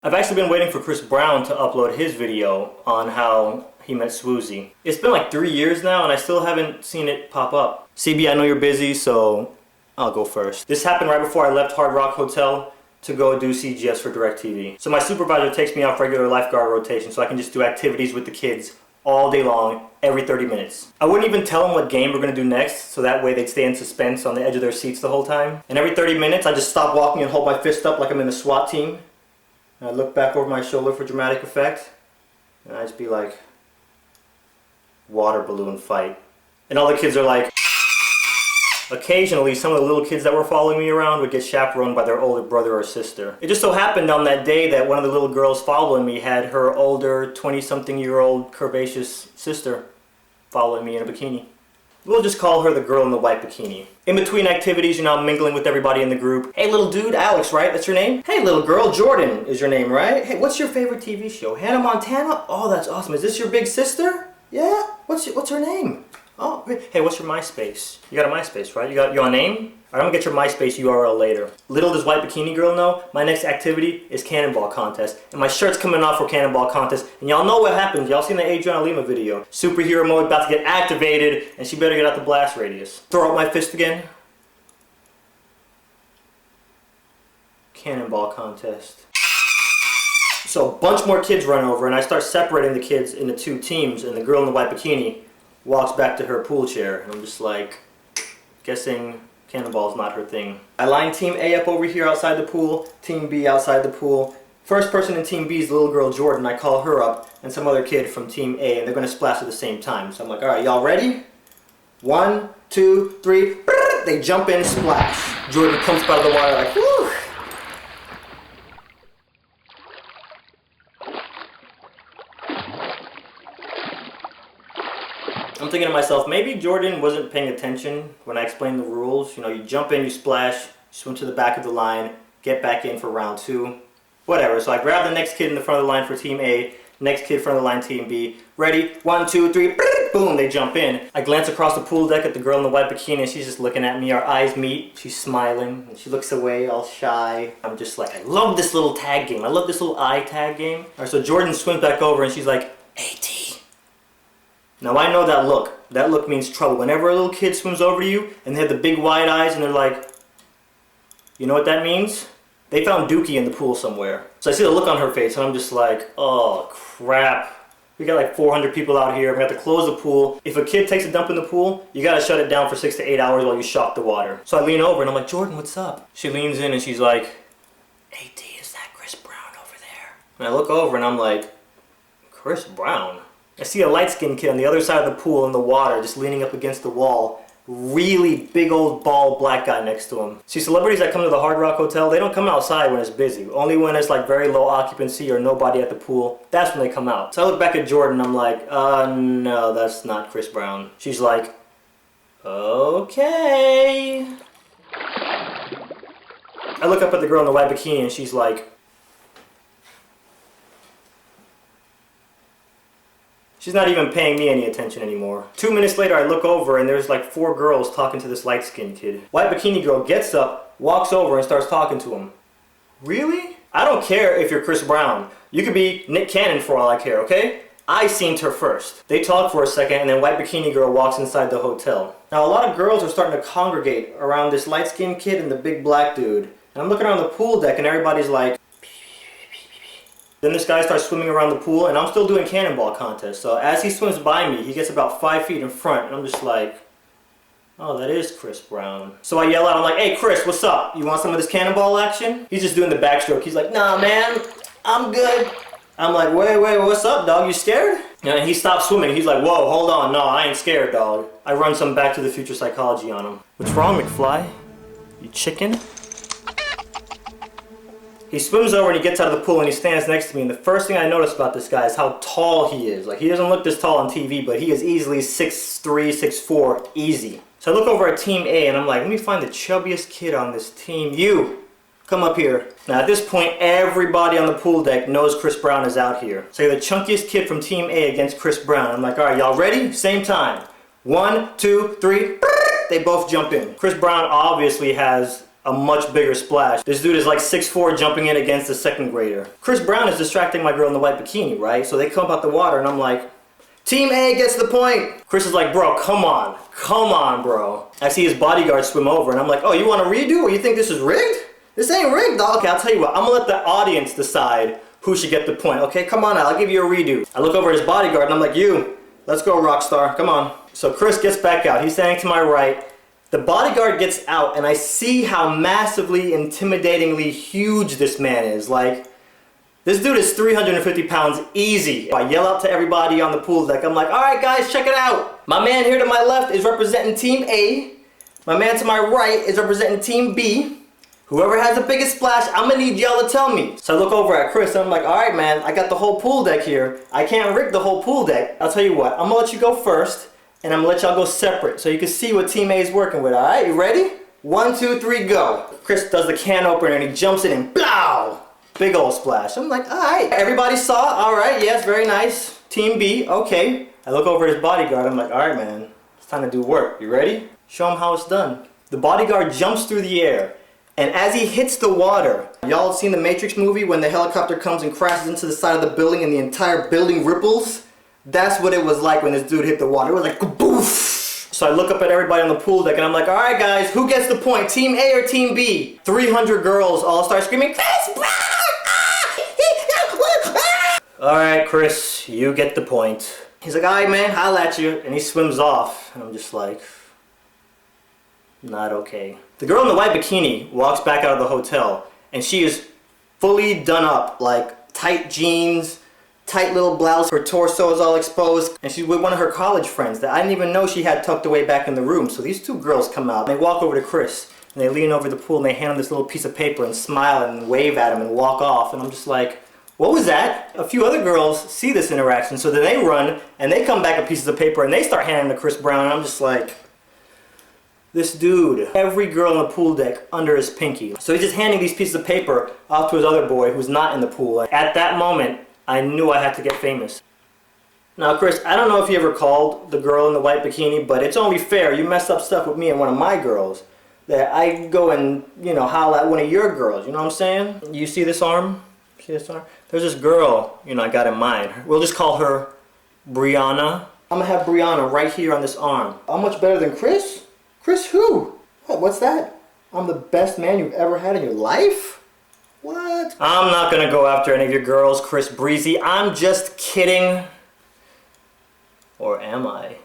I've actually been waiting for Chris Brown to upload his video on how he met sWooZie. It's been like 3 years now and I still haven't seen it pop up. CB, I know you're busy, so I'll go first. This happened right before I left Hard Rock Hotel to go do CGS for DirecTV. So my supervisor takes me off regular lifeguard rotation so I can just do activities with the kids all day long, every 30 minutes. I wouldn't even tell them what game we're gonna do next, so that way they'd stay in suspense on the edge of their seats the whole time. And every 30 minutes, I just stop walking and hold my fist up like I'm in the SWAT team. And I look back over my shoulder for dramatic effect. And I just be like, water balloon fight. And all the kids are like, occasionally some of the little kids that were following me around would get chaperoned by their older brother or sister. It just so happened on that day that one of the little girls following me had her older 20-something-year-old curvaceous sister following me in a bikini. We'll just call her the girl in the white bikini. In between activities, you know, I'm mingling with everybody in the group. Hey little dude, Alex, right? That's your name? Hey little girl, Jordan is your name, right? Hey, what's your favorite TV show? Hannah Montana? Oh, that's awesome. Is this your big sister? Yeah? What's her name? Oh, hey, what's your MySpace? You got a MySpace, right? You on name? Alright, I'm gonna get your MySpace URL later. Little does white bikini girl know, my next activity is cannonball contest. And my shirt's coming off for cannonball contest. And y'all know what happens. Y'all seen the Adriana Lima video. Superhero mode about to get activated, and she better get out the blast radius. Throw up my fist again. Cannonball contest. So a bunch more kids run over, and I start separating the kids into two teams, and the girl in the white bikini walks back to her pool chair, and I'm just like, guessing cannonball's not her thing. I line Team A up over here outside the pool, Team B outside the pool. First person in Team B is the little girl Jordan. I call her up, and some other kid from Team A, and they're gonna splash at the same time. So I'm like, alright, y'all ready? 1, 2, 3, they jump in, splash. Jordan comes out of the water like, whew. I'm thinking to myself, maybe Jordan wasn't paying attention when I explained the rules. You know, you jump in, you splash, you swim to the back of the line, get back in for round 2. Whatever, so I grab the next kid in the front of the line for Team A, next kid in front of the line, Team B. Ready? 1, 2, 3, boom, they jump in. I glance across the pool deck at the girl in the white bikini and she's just looking at me. Our eyes meet, she's smiling, and she looks away all shy. I'm just like, I love this little tag game. I love this little eye tag game. Alright, so Jordan swims back over and she's like, AT. Now I know that look. That look means trouble. Whenever a little kid swims over to you and they have the big wide eyes and they're like, you know what that means? They found Dookie in the pool somewhere. So I see the look on her face and I'm just like, oh crap. We got like 400 people out here. We have to close the pool. If a kid takes a dump in the pool, you gotta shut it down for 6 to 8 hours while you shock the water. So I lean over and I'm like, Jordan, what's up? She leans in and she's like, AT, is that Chris Brown over there? And I look over and I'm like, Chris Brown? I see a light-skinned kid on the other side of the pool in the water, just leaning up against the wall. Really big old bald black guy next to him. See, celebrities that come to the Hard Rock Hotel, they don't come outside when it's busy. Only when it's like very low occupancy or nobody at the pool, that's when they come out. So I look back at Jordan, I'm like, no, that's not Chris Brown. She's like, okay. I look up at the girl in the white bikini and she's like, she's not even paying me any attention anymore. 2 minutes later, I look over and there's like 4 girls talking to this light-skinned kid. White bikini girl gets up, walks over and starts talking to him. Really? I don't care if you're Chris Brown. You could be Nick Cannon for all I care, okay? I seen her first. They talk for a second and then white bikini girl walks inside the hotel. Now a lot of girls are starting to congregate around this light-skinned kid and the big black dude. And I'm looking around the pool deck and everybody's like, then this guy starts swimming around the pool and I'm still doing cannonball contest. So as he swims by me, he gets about 5 feet in front and I'm just like, oh, that is Chris Brown. So I yell out, I'm like, hey Chris, what's up? You want some of this cannonball action? He's just doing the backstroke. He's like, nah man, I'm good. I'm like, wait, what's up dog? You scared? And he stops swimming. He's like, whoa, hold on, no, I ain't scared dog. I run some Back to the Future psychology on him. What's wrong, McFly? You chicken? He swims over and he gets out of the pool and he stands next to me, and the first thing I notice about this guy is how tall he is. Like, he doesn't look this tall on TV, but he is easily 6'3", 6'4", easy. So I look over at Team A and I'm like, let me find the chubbiest kid on this team. You, come up here. Now at this point, everybody on the pool deck knows Chris Brown is out here. So you're the chunkiest kid from Team A against Chris Brown. I'm like, alright, y'all ready? Same time. 1, 2, 3, they both jump in. Chris Brown obviously has a much bigger splash. This dude is like 6'4", jumping in against a second grader. Chris Brown is distracting my girl in the white bikini, right? So they come out the water and I'm like, Team A gets the point. Chris is like, bro, come on, bro. I see his bodyguard swim over and I'm like, oh, you want to redo or you think this is rigged? This ain't rigged, dog. Okay, I'll tell you what, I'm gonna let the audience decide who should get the point. Okay, come on now, I'll give you a redo. I look over at his bodyguard and I'm like, you, let's go, rock star, come on. So Chris gets back out, he's standing to my right. The bodyguard gets out and I see how massively, intimidatingly huge this man is. Like, this dude is 350 pounds easy. I yell out to everybody on the pool deck. I'm like, all right guys, check it out. My man here to my left is representing Team A. My man to my right is representing Team B. Whoever has the biggest splash, I'm gonna need y'all to tell me. So I look over at Chris and I'm like, all right man, I got the whole pool deck here. I can't rig the whole pool deck. I'll tell you what, I'm gonna let you go first and I'm gonna let y'all go separate so you can see what Team A is working with, all right? You ready? 1, 2, 3, go. Chris does the can opener and he jumps in and blow! Big old splash. I'm like, all right. Everybody saw, all right, yes, very nice. Team B, okay. I look over at his bodyguard, I'm like, all right man, it's time to do work. You ready? Show him how it's done. The bodyguard jumps through the air. And as he hits the water, y'all seen the Matrix movie when the helicopter comes and crashes into the side of the building and the entire building ripples? That's what it was like when this dude hit the water. It was like boof. So I look up at everybody on the pool deck and I'm like, all right guys, who gets the point? Team A or Team B? 300 girls all start screaming, Chris Brown! All right, Chris, you get the point. He's like, all right man, holla at you. And he swims off. And I'm just like, not okay. The girl in the white bikini walks back out of the hotel and she is fully done up, like tight jeans, tight little blouse, her torso is all exposed, and she's with one of her college friends that I didn't even know she had tucked away back in the room. So these two girls come out, and they walk over to Chris and they lean over the pool and they hand him this little piece of paper and smile and wave at him and walk off, and I'm just like, what was that? A few other girls see this interaction, so then they run and they come back with pieces of paper and they start handing to Chris Brown, and I'm just like, this dude, every girl on the pool deck under his pinky. So he's just handing these pieces of paper off to his other boy who's not in the pool. At that moment, I knew I had to get famous. Now Chris, I don't know if you ever called the girl in the white bikini, but it's only fair. You messed up stuff with me and one of my girls that I go and, you know, holla at one of your girls. You know what I'm saying? You see this arm? See this arm? There's this girl, you know, I got in mind. We'll just call her Brianna. I'm gonna have Brianna right here on this arm. I'm much better than Chris? Chris who? What's that? I'm the best man you've ever had in your life? What? I'm not gonna go after any of your girls, Chris Breezy. I'm just kidding. Or am I?